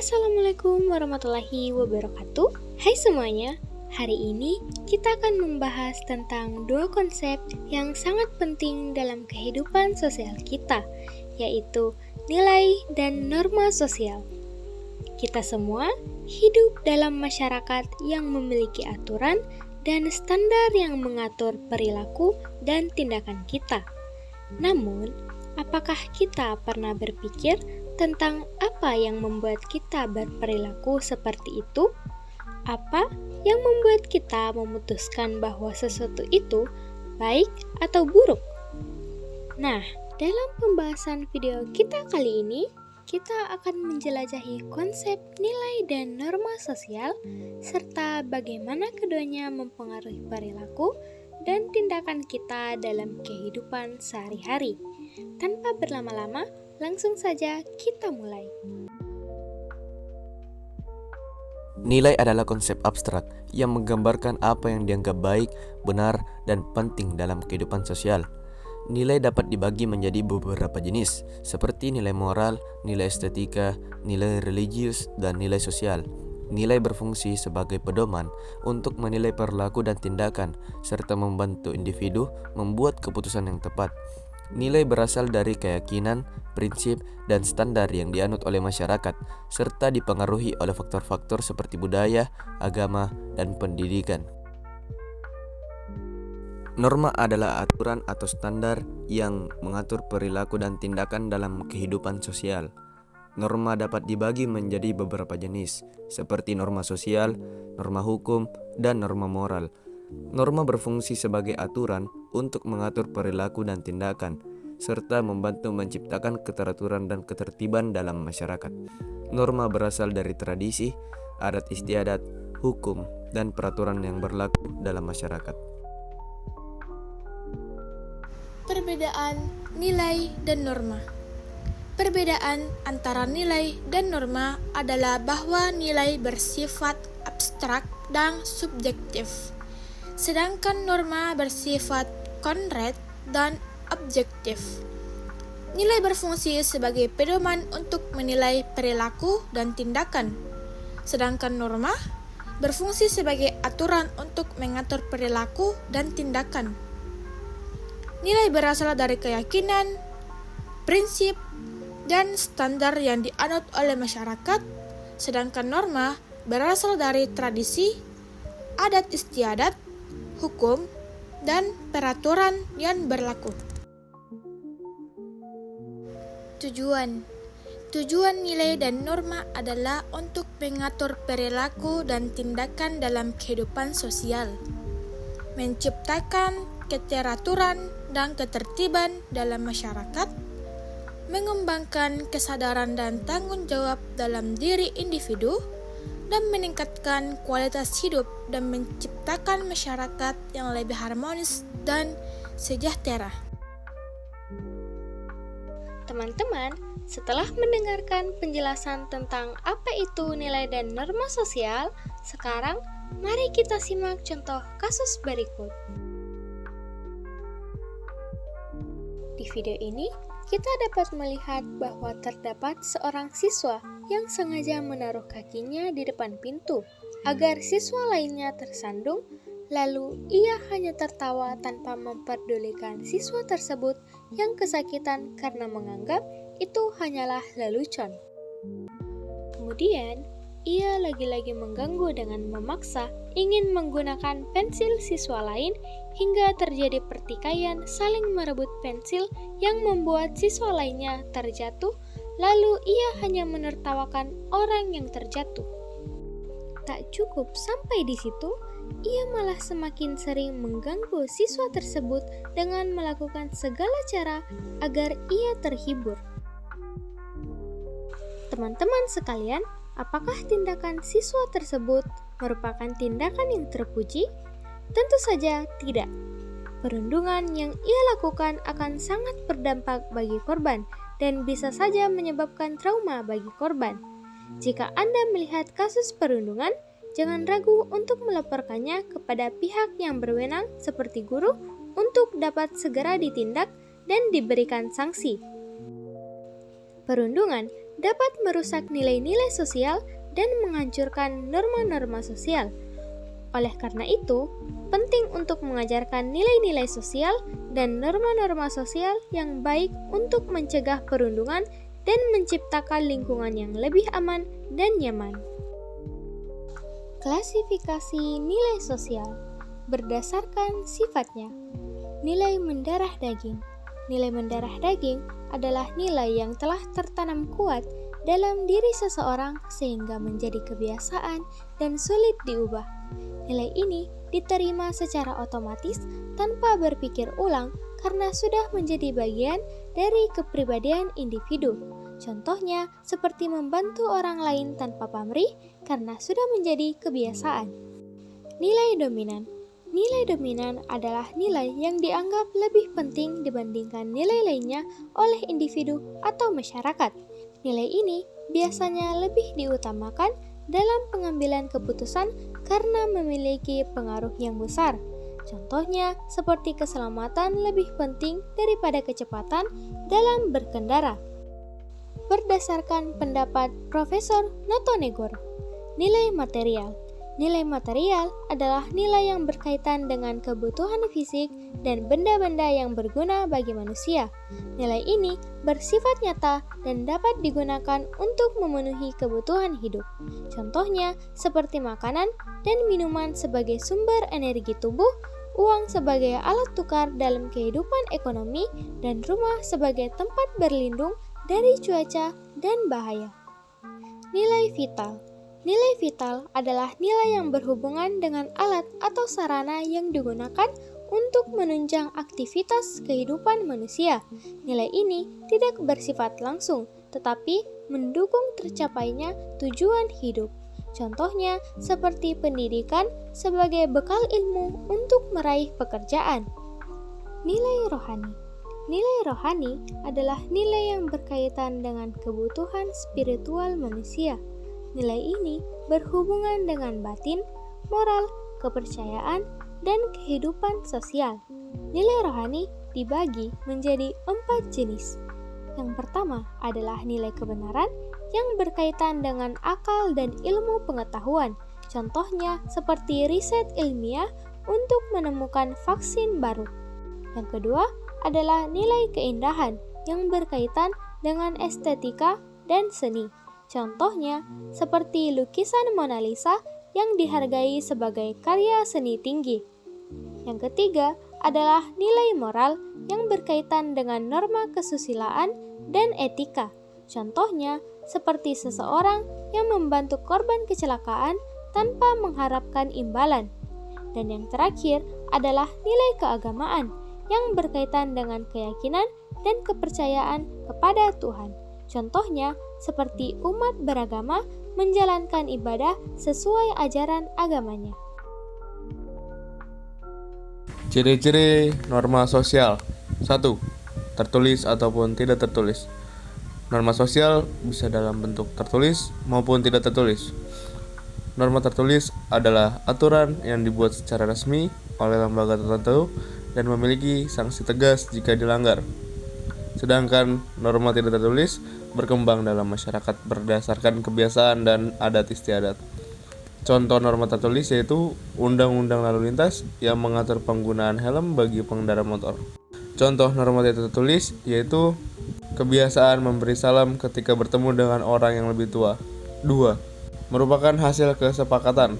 Assalamualaikum warahmatullahi wabarakatuh. Hai semuanya, hari ini kita akan membahas tentang dua konsep yang sangat penting dalam kehidupan sosial kita, yaitu nilai dan norma sosial. Kita semua hidup dalam masyarakat yang memiliki aturan dan standar yang mengatur perilaku dan tindakan kita. Namun, apakah kita pernah berpikir tentang apa yang membuat kita berperilaku seperti itu? Apa yang membuat kita memutuskan bahwa sesuatu itu baik atau buruk? Nah, dalam pembahasan video kita kali ini, kita akan menjelajahi konsep nilai dan norma sosial, serta bagaimana keduanya mempengaruhi perilaku dan tindakan kita dalam kehidupan sehari-hari. Tanpa berlama-lama, langsung saja kita mulai. Nilai adalah konsep abstrak yang menggambarkan apa yang dianggap baik, benar, dan penting dalam kehidupan sosial. Nilai dapat dibagi menjadi beberapa jenis, seperti nilai moral, nilai estetika, nilai religius, dan nilai sosial. Nilai berfungsi sebagai pedoman untuk menilai perilaku dan tindakan, serta membantu individu membuat keputusan yang tepat. Nilai berasal dari keyakinan, prinsip, dan standar yang dianut oleh masyarakat, serta dipengaruhi oleh faktor-faktor seperti budaya, agama, dan pendidikan. Norma adalah aturan atau standar yang mengatur perilaku dan tindakan dalam kehidupan sosial. Norma dapat dibagi menjadi beberapa jenis, seperti norma sosial, norma hukum, dan norma moral. Norma berfungsi sebagai aturan untuk mengatur perilaku dan tindakan, serta membantu menciptakan keteraturan dan ketertiban dalam masyarakat. Norma berasal dari tradisi, adat istiadat, hukum, dan peraturan yang berlaku dalam masyarakat. Perbedaan nilai dan norma. Perbedaan antara nilai dan norma adalah bahwa nilai bersifat abstrak dan subjektif, sedangkan norma bersifat konkret dan objektif. Nilai berfungsi sebagai pedoman untuk menilai perilaku dan tindakan, sedangkan norma berfungsi sebagai aturan untuk mengatur perilaku dan tindakan. Nilai berasal dari keyakinan, prinsip, dan standar yang dianut oleh masyarakat, sedangkan norma berasal dari tradisi, adat istiadat, hukum, dan peraturan yang berlaku. Tujuan nilai dan norma adalah untuk mengatur perilaku dan tindakan dalam kehidupan sosial, menciptakan keteraturan dan ketertiban dalam masyarakat, mengembangkan kesadaran dan tanggung jawab dalam diri individu, dan meningkatkan kualitas hidup dan menciptakan masyarakat yang lebih harmonis dan sejahtera. Teman-teman, setelah mendengarkan penjelasan tentang apa itu nilai dan norma sosial, sekarang mari kita simak contoh kasus berikut. Di video ini, kita dapat melihat bahwa terdapat seorang siswa yang sengaja menaruh kakinya di depan pintu agar siswa lainnya tersandung, lalu ia hanya tertawa tanpa memperdulikan siswa tersebut yang kesakitan karena menganggap itu hanyalah lelucon. Kemudian, ia lagi-lagi mengganggu dengan memaksa ingin menggunakan pensil siswa lain hingga terjadi pertikaian saling merebut pensil yang membuat siswa lainnya terjatuh, lalu ia hanya menertawakan orang yang terjatuh. Tak cukup sampai di situ, ia malah semakin sering mengganggu siswa tersebut dengan melakukan segala cara agar ia terhibur. Teman-teman sekalian, apakah tindakan siswa tersebut merupakan tindakan yang terpuji? Tentu saja tidak. Perundungan yang ia lakukan akan sangat berdampak bagi korban dan bisa saja menyebabkan trauma bagi korban. Jika Anda melihat kasus perundungan, jangan ragu untuk melaporkannya kepada pihak yang berwenang seperti guru untuk dapat segera ditindak dan diberikan sanksi. Perundungan dapat merusak nilai-nilai sosial dan menghancurkan norma-norma sosial. Oleh karena itu, penting untuk mengajarkan nilai-nilai sosial dan norma-norma sosial yang baik untuk mencegah perundungan dan menciptakan lingkungan yang lebih aman dan nyaman. Klasifikasi nilai sosial berdasarkan sifatnya. Nilai mendarah daging. Nilai mendarah daging adalah nilai yang telah tertanam kuat dalam diri seseorang sehingga menjadi kebiasaan dan sulit diubah. Nilai ini diterima secara otomatis tanpa berpikir ulang karena sudah menjadi bagian dari kepribadian individu. Contohnya seperti membantu orang lain tanpa pamrih karena sudah menjadi kebiasaan. Nilai dominan. Nilai dominan adalah nilai yang dianggap lebih penting dibandingkan nilai lainnya oleh individu atau masyarakat. Nilai ini biasanya lebih diutamakan dalam pengambilan keputusan karena memiliki pengaruh yang besar. Contohnya seperti keselamatan lebih penting daripada kecepatan dalam berkendara. Berdasarkan pendapat Profesor Notonegoro, nilai material. Nilai material adalah nilai yang berkaitan dengan kebutuhan fisik dan benda-benda yang berguna bagi manusia. Nilai ini bersifat nyata dan dapat digunakan untuk memenuhi kebutuhan hidup. Contohnya seperti makanan dan minuman sebagai sumber energi tubuh, uang sebagai alat tukar dalam kehidupan ekonomi, dan rumah sebagai tempat berlindung dari cuaca dan bahaya. Nilai vital. Nilai vital adalah nilai yang berhubungan dengan alat atau sarana yang digunakan untuk menunjang aktivitas kehidupan manusia. Nilai ini tidak bersifat langsung, tetapi mendukung tercapainya tujuan hidup. Contohnya seperti pendidikan sebagai bekal ilmu untuk meraih pekerjaan. Nilai rohani. Nilai rohani adalah nilai yang berkaitan dengan kebutuhan spiritual manusia. Nilai ini berhubungan dengan batin, moral, kepercayaan, dan kehidupan sosial. Nilai rohani dibagi menjadi 4 jenis. Yang pertama adalah nilai kebenaran yang berkaitan dengan akal dan ilmu pengetahuan. Contohnya seperti riset ilmiah untuk menemukan vaksin baru. Yang kedua adalah nilai keindahan yang berkaitan dengan estetika dan seni. Contohnya seperti lukisan Mona Lisa yang dihargai sebagai karya seni tinggi. Yang ketiga adalah nilai moral yang berkaitan dengan norma kesusilaan dan etika. Contohnya seperti seseorang yang membantu korban kecelakaan tanpa mengharapkan imbalan. Dan yang terakhir adalah nilai keagamaan yang berkaitan dengan keyakinan dan kepercayaan kepada Tuhan. Contohnya seperti umat beragama menjalankan ibadah sesuai ajaran agamanya. Ciri-ciri norma sosial. 1. Tertulis ataupun tidak tertulis. Norma sosial bisa dalam bentuk tertulis maupun tidak tertulis. Norma tertulis adalah aturan yang dibuat secara resmi oleh lembaga tertentu dan memiliki sanksi tegas jika dilanggar. Sedangkan norma tidak tertulis berkembang dalam masyarakat berdasarkan kebiasaan dan adat istiadat. Contoh norma tertulis yaitu Undang-Undang Lalu Lintas yang mengatur penggunaan helm bagi pengendara motor. Contoh norma tidak tertulis yaitu kebiasaan memberi salam ketika bertemu dengan orang yang lebih tua. 2. Merupakan hasil kesepakatan.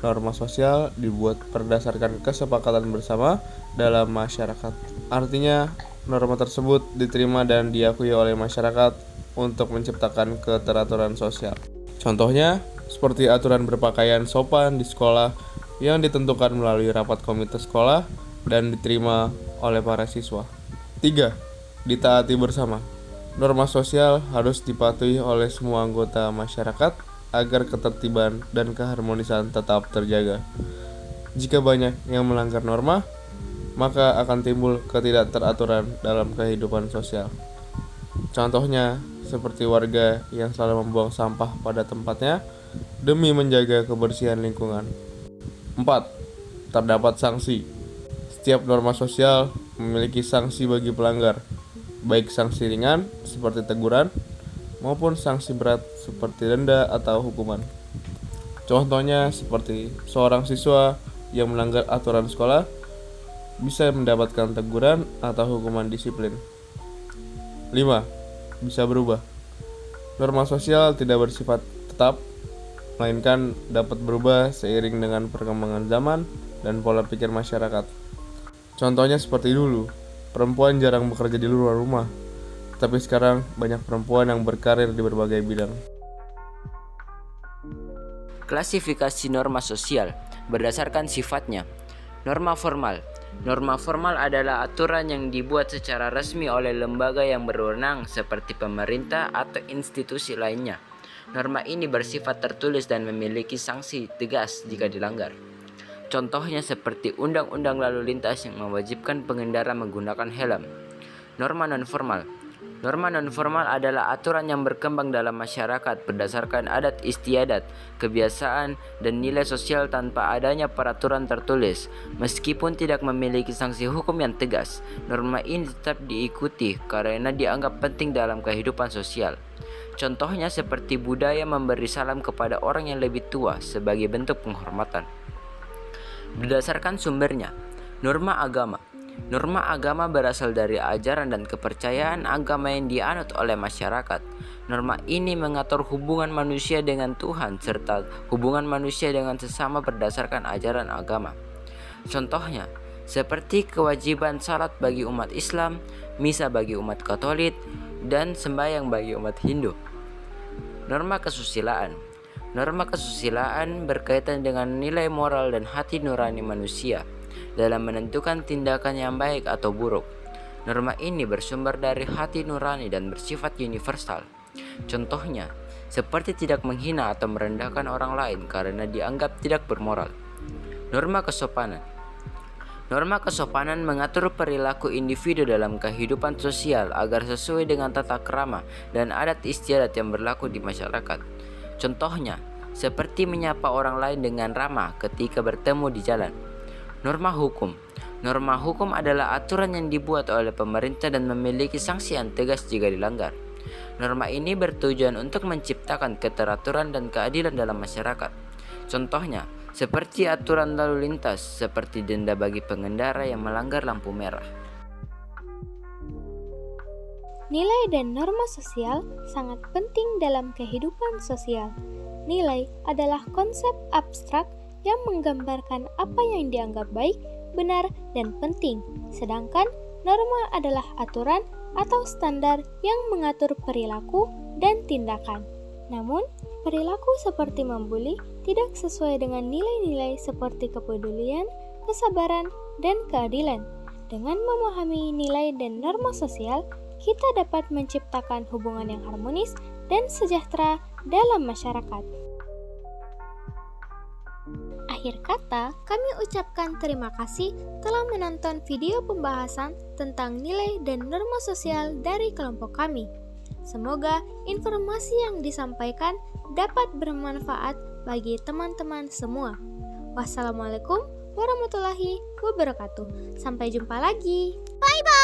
Norma sosial dibuat berdasarkan kesepakatan bersama dalam masyarakat. Artinya, norma tersebut diterima dan diakui oleh masyarakat untuk menciptakan keteraturan sosial. Contohnya, seperti aturan berpakaian sopan di sekolah yang ditentukan melalui rapat komite sekolah dan diterima oleh para siswa. 3. Ditaati bersama. Norma sosial harus dipatuhi oleh semua anggota masyarakat agar ketertiban dan keharmonisan tetap terjaga. Jika banyak yang melanggar norma, maka akan timbul ketidakteraturan dalam kehidupan sosial. Contohnya, seperti warga yang selalu membuang sampah pada tempatnya demi menjaga kebersihan lingkungan. 4. Terdapat sanksi. Setiap norma sosial memiliki sanksi bagi pelanggar, baik sanksi ringan seperti teguran maupun sanksi berat seperti denda atau hukuman. Contohnya seperti seorang siswa yang melanggar aturan sekolah bisa mendapatkan teguran atau hukuman disiplin. 5. Bisa berubah. Norma sosial tidak bersifat tetap, melainkan dapat berubah seiring dengan perkembangan zaman dan pola pikir masyarakat. Contohnya seperti dulu, perempuan jarang bekerja di luar rumah, tapi sekarang banyak perempuan yang berkarir di berbagai bidang. Klasifikasi norma sosial berdasarkan sifatnya. Norma formal. Norma formal adalah aturan yang dibuat secara resmi oleh lembaga yang berwenang seperti pemerintah atau institusi lainnya. Norma ini bersifat tertulis dan memiliki sanksi tegas jika dilanggar. Contohnya seperti Undang-Undang Lalu Lintas yang mewajibkan pengendara menggunakan helm. Norma non-formal. Norma non-formal adalah aturan yang berkembang dalam masyarakat berdasarkan adat istiadat, kebiasaan, dan nilai sosial tanpa adanya peraturan tertulis. Meskipun tidak memiliki sanksi hukum yang tegas, norma ini tetap diikuti karena dianggap penting dalam kehidupan sosial. Contohnya seperti budaya memberi salam kepada orang yang lebih tua sebagai bentuk penghormatan. Berdasarkan sumbernya, norma agama. Norma agama berasal dari ajaran dan kepercayaan agama yang dianut oleh masyarakat. Norma ini mengatur hubungan manusia dengan Tuhan serta hubungan manusia dengan sesama berdasarkan ajaran agama. Contohnya, seperti kewajiban salat bagi umat Islam, misa bagi umat Katolik, dan sembahyang bagi umat Hindu. Norma kesusilaan. Norma kesusilaan berkaitan dengan nilai moral dan hati nurani manusia dalam menentukan tindakan yang baik atau buruk. Norma ini bersumber dari hati nurani dan bersifat universal. Contohnya, seperti tidak menghina atau merendahkan orang lain karena dianggap tidak bermoral. Norma kesopanan. Norma kesopanan mengatur perilaku individu dalam kehidupan sosial agar sesuai dengan tata krama dan adat istiadat yang berlaku di masyarakat. Contohnya, seperti menyapa orang lain dengan ramah ketika bertemu di jalan. Norma hukum. Norma hukum adalah aturan yang dibuat oleh pemerintah dan memiliki sanksi yang tegas jika dilanggar. Norma ini bertujuan untuk menciptakan keteraturan dan keadilan dalam masyarakat. Contohnya, seperti aturan lalu lintas, seperti denda bagi pengendara yang melanggar lampu merah. Nilai dan norma sosial sangat penting dalam kehidupan sosial. Nilai adalah konsep abstrak yang menggambarkan apa yang dianggap baik, benar, dan penting. Sedangkan norma adalah aturan atau standar yang mengatur perilaku dan tindakan. Namun, perilaku seperti membuli tidak sesuai dengan nilai-nilai seperti kepedulian, kesabaran, dan keadilan. Dengan memahami nilai dan norma sosial, kita dapat menciptakan hubungan yang harmonis dan sejahtera dalam masyarakat. Akhir kata, kami ucapkan terima kasih telah menonton video pembahasan tentang nilai dan norma sosial dari kelompok kami. Semoga informasi yang disampaikan dapat bermanfaat bagi teman-teman semua. Wassalamualaikum warahmatullahi wabarakatuh. Sampai jumpa lagi. Bye-bye.